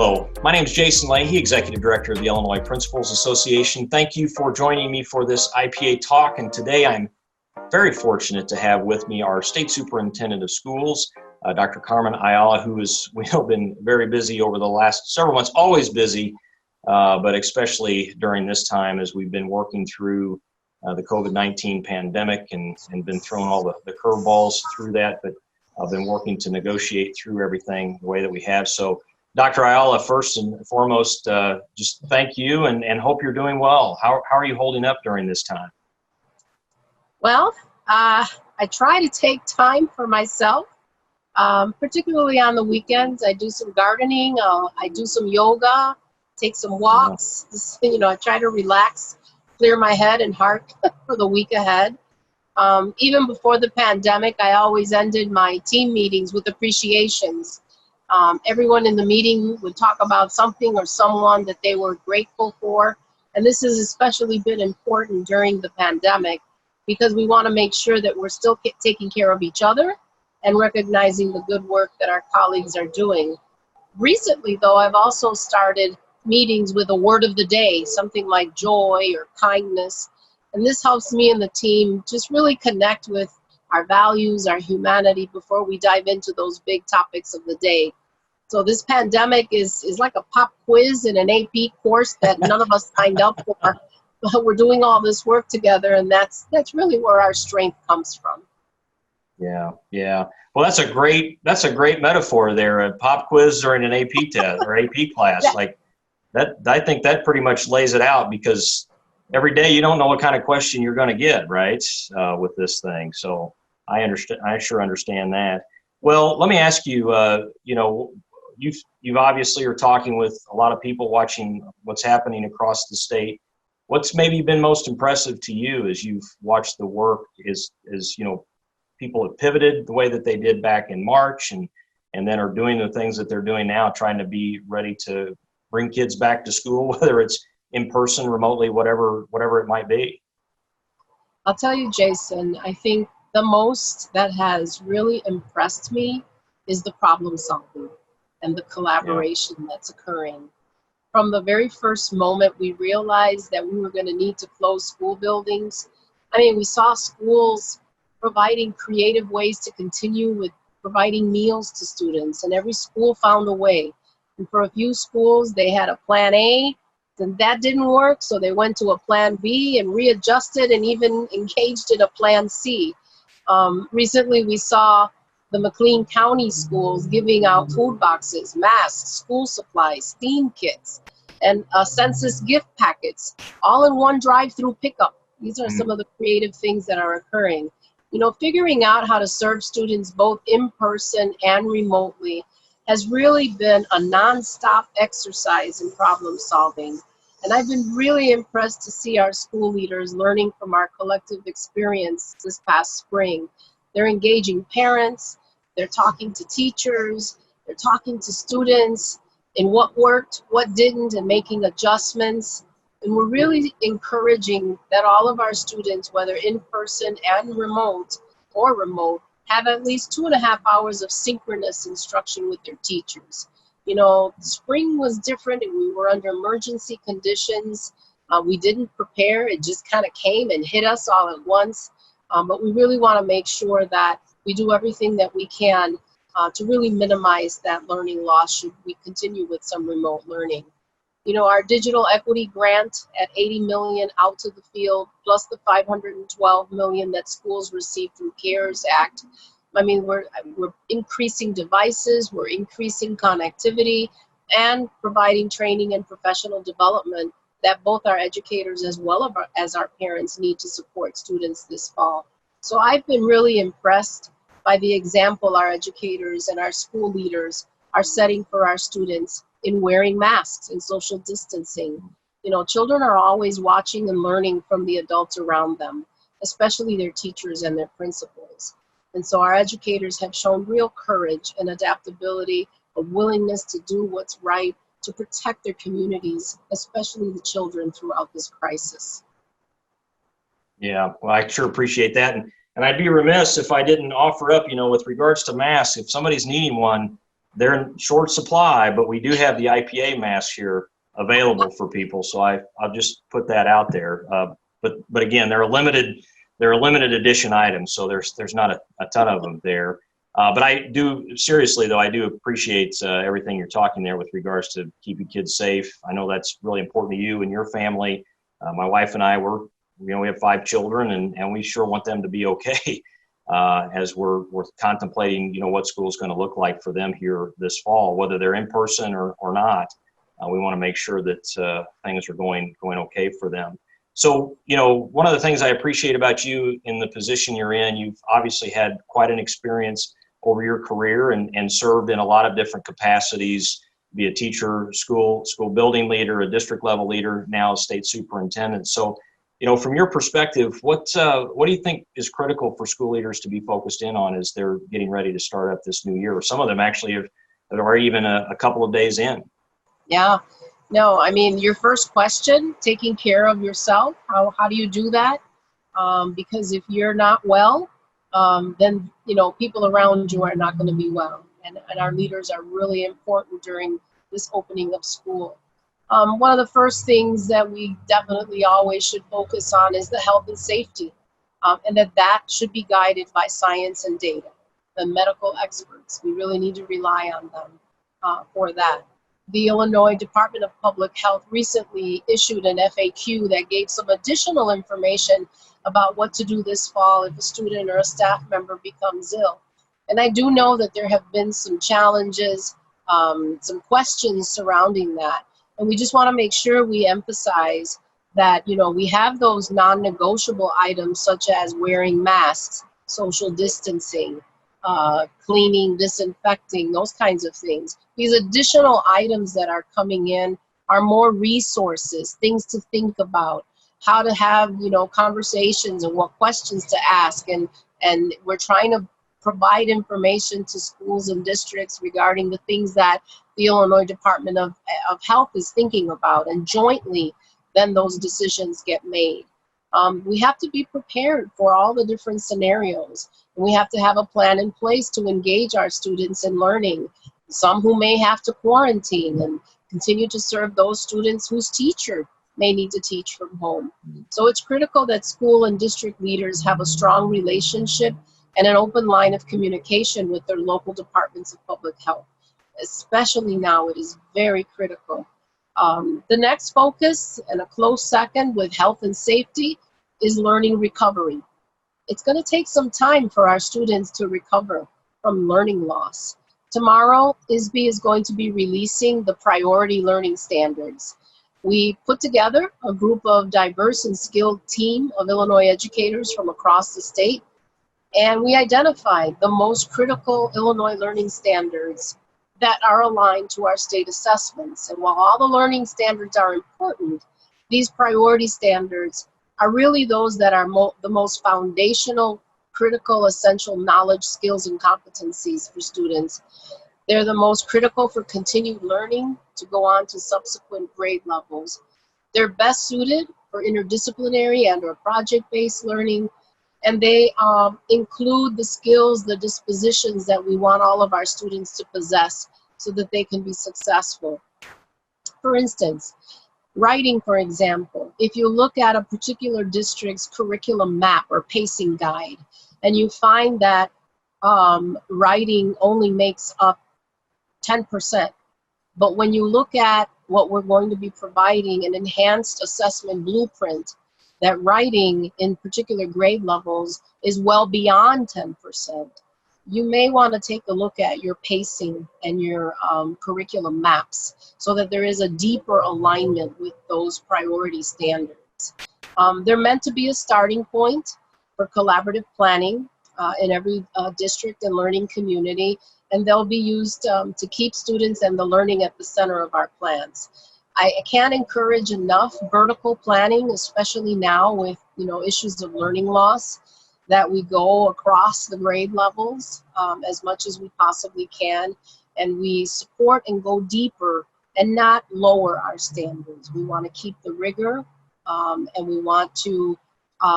Hello, my name is Jason Leahy, Executive Director of the Illinois Principals Association. Thank you for joining me for this IPA talk, and today I'm very fortunate to have with me our State Superintendent of Schools, Dr. Carmen Ayala, who we've been very busy over the last several months, always busy, but especially during this time as we've been working through the COVID-19 pandemic and been thrown all the curveballs through that, but I've been working to negotiate through everything the way that we have. So Dr. Ayala, first and foremost, just thank you and hope you're doing well. How are you holding up during this time? Well, I try to take time for myself, particularly on the weekends. I do some gardening, I do some yoga, take some walks. I try to relax, clear my head and heart for the week ahead. Even before the pandemic, I always ended my team meetings with appreciations. Everyone in the meeting would talk about something or someone that they were grateful for. And this has especially been important during the pandemic because we want to make sure that we're still taking care of each other and recognizing the good work that our colleagues are doing. Recently, though, I've also started meetings with a word of the day, something like joy or kindness. And this helps me and the team just really connect with our values, our humanity before we dive into those big topics of the day. So this pandemic is like a pop quiz in an AP course that none of us signed up for, but we're doing all this work together, and that's really where our strength comes from. Yeah. Well, that's a great metaphor there. A pop quiz during an AP test or AP class, yeah. Like that. I think that pretty much lays it out because every day you don't know what kind of question you're going to get, right? With this thing, so I understand. I sure understand that. Well, let me ask you. You've obviously are talking with a lot of people watching what's happening across the state. What's maybe been most impressive to you as you've watched the work is people have pivoted the way that they did back in March and then are doing the things that they're doing now, trying to be ready to bring kids back to school, whether it's in person, remotely, whatever it might be. I'll tell you, Jason, I think the most that has really impressed me is the problem solving and the collaboration that's occurring. From the very first moment we realized that we were going to need to close school buildings, we saw schools providing creative ways to continue with providing meals to students, and every school found a way. And for a few schools, they had a plan A, then that didn't work, so they went to a plan B and readjusted and even engaged in a plan C. Recently, we saw the McLean County schools giving out food boxes, masks, school supplies, STEAM kits, and Census gift packets, all in one drive-through pickup. These are some of the creative things that are occurring. Figuring out how to serve students both in person and remotely has really been a nonstop exercise in problem solving. And I've been really impressed to see our school leaders learning from our collective experience this past spring. They're engaging parents, they're talking to teachers, they're talking to students in what worked, what didn't, and making adjustments. And we're really encouraging that all of our students, whether in person and remote, have at least 2.5 hours of synchronous instruction with their teachers. Spring was different and we were under emergency conditions. We didn't prepare, it just kind of came and hit us all at once. But we really want to make sure that we do everything that we can to really minimize that learning loss should we continue with some remote learning. Our digital equity grant at $80 million out to the field, plus the $512 million that schools received through CARES Act. We're increasing devices, we're increasing connectivity, and providing training and professional development that both our educators as well as our parents need to support students this fall. So I've been really impressed by the example our educators and our school leaders are setting for our students in wearing masks and social distancing. Children are always watching and learning from the adults around them, especially their teachers and their principals. And so our educators have shown real courage and adaptability, a willingness to do what's right to protect their communities, especially the children throughout this crisis. Yeah, well, I sure appreciate that. And I'd be remiss if I didn't offer up, with regards to masks, if somebody's needing one, they're in short supply, but we do have the IPA masks here available for people. So I'll just put that out there. But again, they're a limited edition item, so there's not a ton of them there. But I do, seriously though, I do appreciate everything you're talking there with regards to keeping kids safe. I know that's really important to you and your family. My wife and I we have 5 children, and we sure want them to be okay as we're contemplating, what school is going to look like for them here this fall, whether they're in person or not. We want to make sure that things are going okay for them. So, one of the things I appreciate about you in the position you're in, you've obviously had quite an experience over your career and served in a lot of different capacities, be a teacher, school building leader, a district level leader, now a state superintendent. So, from your perspective, what do you think is critical for school leaders to be focused in on as they're getting ready to start up this new year? Some of them actually are even a couple of days in. Yeah. No, I mean, your first question, taking care of yourself, how do you do that? Because if you're not well, then, people around you are not going to be well. And our leaders are really important during this opening of school. One of the first things that we definitely always should focus on is the health and safety, and that should be guided by science and data. The medical experts, we really need to rely on them for that. The Illinois Department of Public Health recently issued an FAQ that gave some additional information about what to do this fall if a student or a staff member becomes ill. And I do know that there have been some challenges, some questions surrounding that. And we just want to make sure we emphasize that, we have those non-negotiable items such as wearing masks, social distancing, cleaning, disinfecting, those kinds of things. These additional items that are coming in are more resources, things to think about, how to have, conversations and what questions to ask. And we're trying to provide information to schools and districts regarding the things that the Illinois Department of Health is thinking about, and jointly then those decisions get made. We have to be prepared for all the different scenarios. And we have to have a plan in place to engage our students in learning. Some who may have to quarantine and continue to serve those students whose teacher may need to teach from home. So it's critical that school and district leaders have a strong relationship and an open line of communication with their local departments of public health. Especially now, it is very critical. The next focus, and a close second with health and safety, is learning recovery. It's going to take some time for our students to recover from learning loss. Tomorrow, ISBE is going to be releasing the priority learning standards. We put together a group of diverse and skilled team of Illinois educators from across the state, and we identified the most critical Illinois learning standards that are aligned to our state assessments. And while all the learning standards are important, these priority standards are really those that are the most foundational, critical, essential knowledge, skills, and competencies for students. They're the most critical for continued learning to go on to subsequent grade levels. They're best suited for interdisciplinary and or project-based learning, and they include the skills, the dispositions that we want all of our students to possess so that they can be successful. For instance, writing, for example, if you look at a particular district's curriculum map or pacing guide, and you find that writing only makes up 10%, but when you look at what we're going to be providing, an enhanced assessment blueprint, that writing in particular grade levels is well beyond 10%. You may want to take a look at your pacing and your curriculum maps so that there is a deeper alignment with those priority standards. They're meant to be a starting point for collaborative planning in every district and learning community, and they'll be used to keep students and the learning at the center of our plans. I can't encourage enough vertical planning, especially now with issues of learning loss, that we go across the grade levels as much as we possibly can, and we support and go deeper and not lower our standards. We want to keep the rigor, and we want to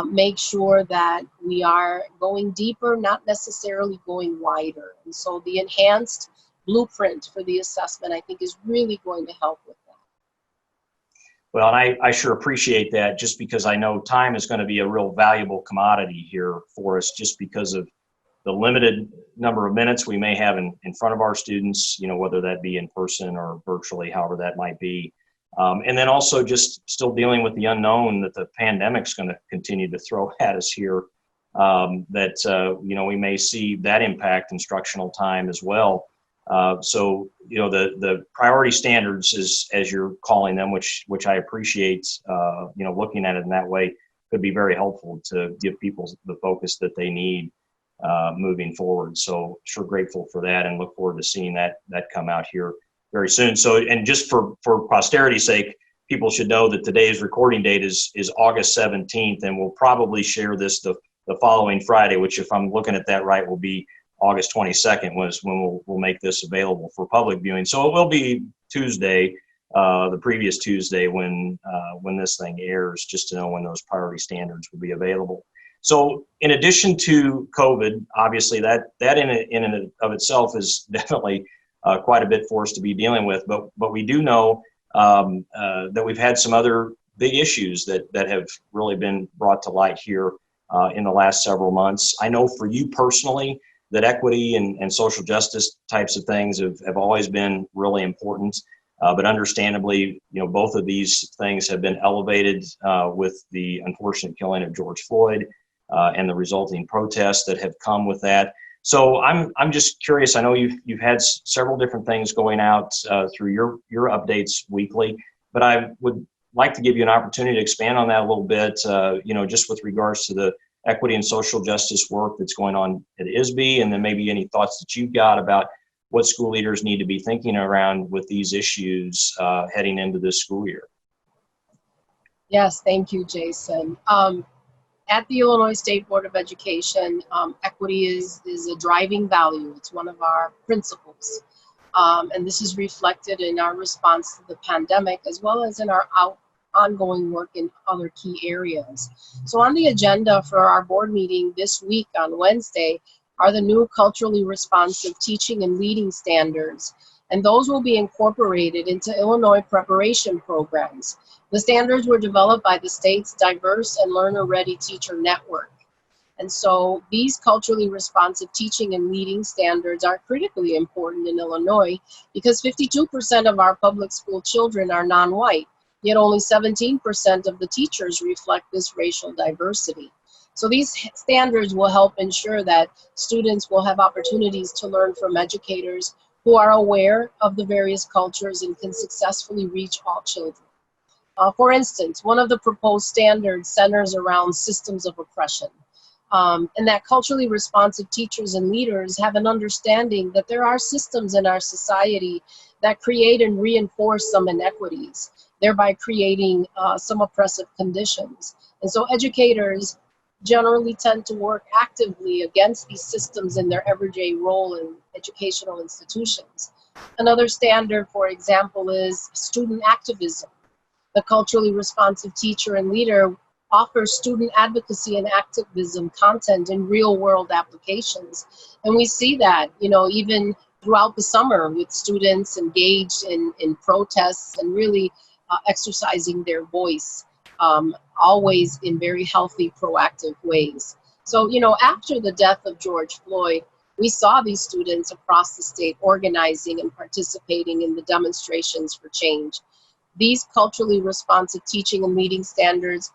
make sure that we are going deeper, not necessarily going wider. And so the enhanced blueprint for the assessment, I think is really going to help with that. Well, and I sure appreciate that, just because I know time is going to be a real valuable commodity here for us, just because of the limited number of minutes we may have in front of our students, whether that be in person or virtually, however that might be. And then also just still dealing with the unknown that the pandemic's going to continue to throw at us here, we may see that impact instructional time as well. So the priority standards, as you're calling them, which I appreciate, looking at it in that way, could be very helpful to give people the focus that they need moving forward. So sure grateful for that, and look forward to seeing that come out here very soon. So, and just for posterity's sake, people should know that today's recording date is August 17th, and we'll probably share this the following Friday, which, if I'm looking at that right, will be August 22nd, was when we'll make this available for public viewing. So it will be Tuesday, the previous Tuesday, when this thing airs, just to know when those priority standards will be available. So in addition to COVID, obviously that in and of itself is definitely quite a bit for us to be dealing with, but we do know that we've had some other big issues that have really been brought to light here in the last several months. I know for you personally that equity and social justice types of things have always been really important, but understandably, both of these things have been elevated with the unfortunate killing of George Floyd and the resulting protests that have come with that. So I'm just curious. I know you've had several different things going out through your updates weekly, but I would like to give you an opportunity to expand on that a little bit. Just with regards to the equity and social justice work that's going on at ISBE, and then maybe any thoughts that you've got about what school leaders need to be thinking around with these issues heading into this school year. Yes, thank you, Jason. At the Illinois State Board of Education, equity is a driving value. It's one of our principles. And this is reflected in our response to the pandemic, as well as in our ongoing work in other key areas. So on the agenda for our board meeting this week on Wednesday are the new culturally responsive teaching and leading standards, and those will be incorporated into Illinois preparation programs. The standards were developed by the state's diverse and learner-ready teacher network. And so these culturally responsive teaching and leading standards are critically important in Illinois because 52% of our public school children are non-white, yet only 17% of the teachers reflect this racial diversity. So these standards will help ensure that students will have opportunities to learn from educators who are aware of the various cultures and can successfully reach all children. For instance, one of the proposed standards centers around systems of oppression, and that culturally responsive teachers and leaders have an understanding that there are systems in our society that create and reinforce some inequities, thereby creating some oppressive conditions. And so educators generally tend to work actively against these systems in their everyday role in educational institutions. Another standard, for example, is student activism. The culturally responsive teacher and leader offers student advocacy and activism content in real-world applications. And we see that, even throughout the summer with students engaged in protests and really exercising their voice, always in very healthy, proactive ways. So, after the death of George Floyd, we saw these students across the state organizing and participating in the demonstrations for change. These culturally responsive teaching and leading standards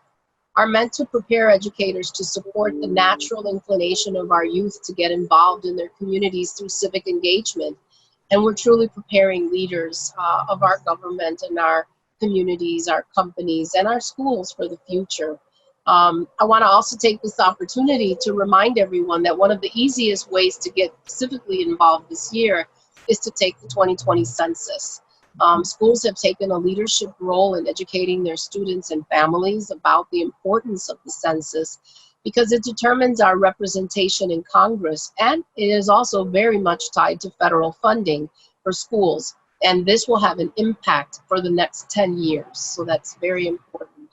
are meant to prepare educators to support the natural inclination of our youth to get involved in their communities through civic engagement. And we're truly preparing leaders of our government and our communities, our companies, and our schools for the future. I want to also take this opportunity to remind everyone that one of the easiest ways to get civically involved this year is to take the 2020 census. Schools have taken a leadership role in educating their students and families about the importance of the census because it determines our representation in Congress, and it is also very much tied to federal funding for schools. And this will have an impact for the next 10 years, so that's very important.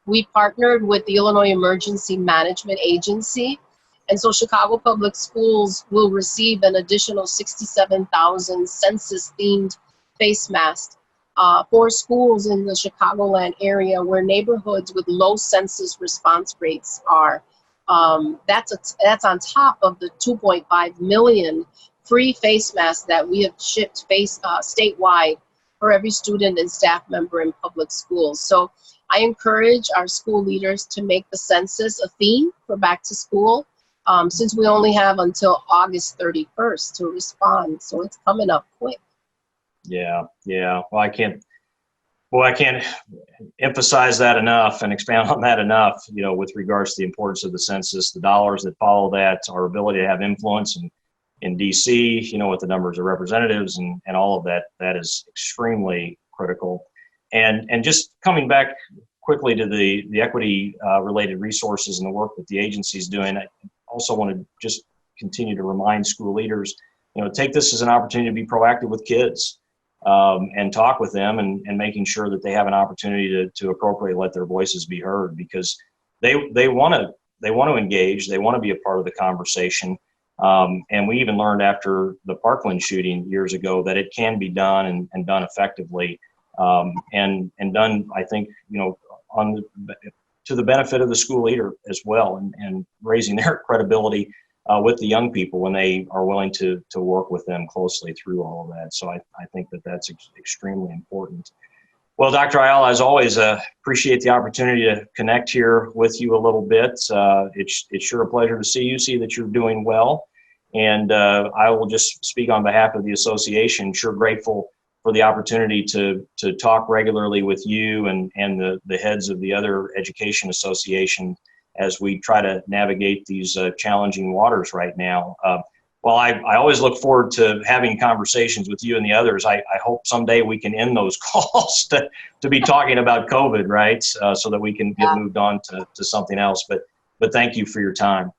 We partnered with the Illinois Emergency Management Agency And so Chicago Public Schools will receive an additional 67,000 census-themed face masks for schools in the Chicagoland area where neighborhoods with low census response rates are. That's on top of the 2.5 million free face masks that we have shipped statewide for every student and staff member in public schools. So I encourage our school leaders to make the census a theme for back to school, since we only have until August 31st to respond. So it's coming up quick. Yeah. Well, I can't emphasize that enough and expound on that enough, with regards to the importance of the census, the dollars that follow that, our ability to have influence in DC, with the numbers of representatives and all of that. That is extremely critical. And just coming back quickly to the equity related resources and the work that the agency is doing, I also want to just continue to remind school leaders, take this as an opportunity to be proactive with kids. And talk with them and making sure that they have an opportunity to appropriately let their voices be heard, because they want to engage, they want to be a part of the conversation. And we even learned after the Parkland shooting years ago that it can be done and done effectively, and done, I think, to the benefit of the school leader as well, and raising their credibility with the young people when they are willing to work with them closely through all of that. So I think that that's extremely important. Well, Dr. Ayala, as always, appreciate the opportunity to connect here with you a little bit. It's sure a pleasure to see that you're doing well. And I will just speak on behalf of the association, sure grateful for the opportunity to talk regularly with you and the heads of the other education associations as we try to navigate these challenging waters right now. While I always look forward to having conversations with you and the others, I hope someday we can end those calls to be talking about COVID, right? So that we can get moved on to something else. But thank you for your time.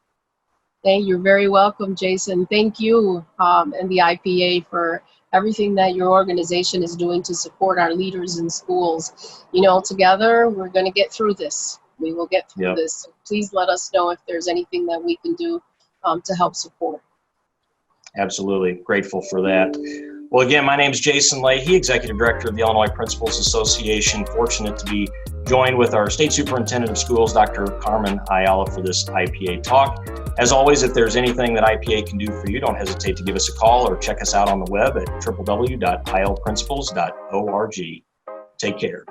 You're very welcome, Jason. Thank you and the IPA for everything that your organization is doing to support our leaders in schools. Together, we're going to get through this. We will get through this. So please let us know if there's anything that we can do to help support. Absolutely. Grateful for that. Well, again, my name is Jason Leahy, Executive Director of the Illinois Principals Association. Fortunate to be joined with our State Superintendent of Schools, Dr. Carmen Ayala, for this IPA talk. As always, if there's anything that IPA can do for you, don't hesitate to give us a call or check us out on the web at www.ilprincipals.org. Take care.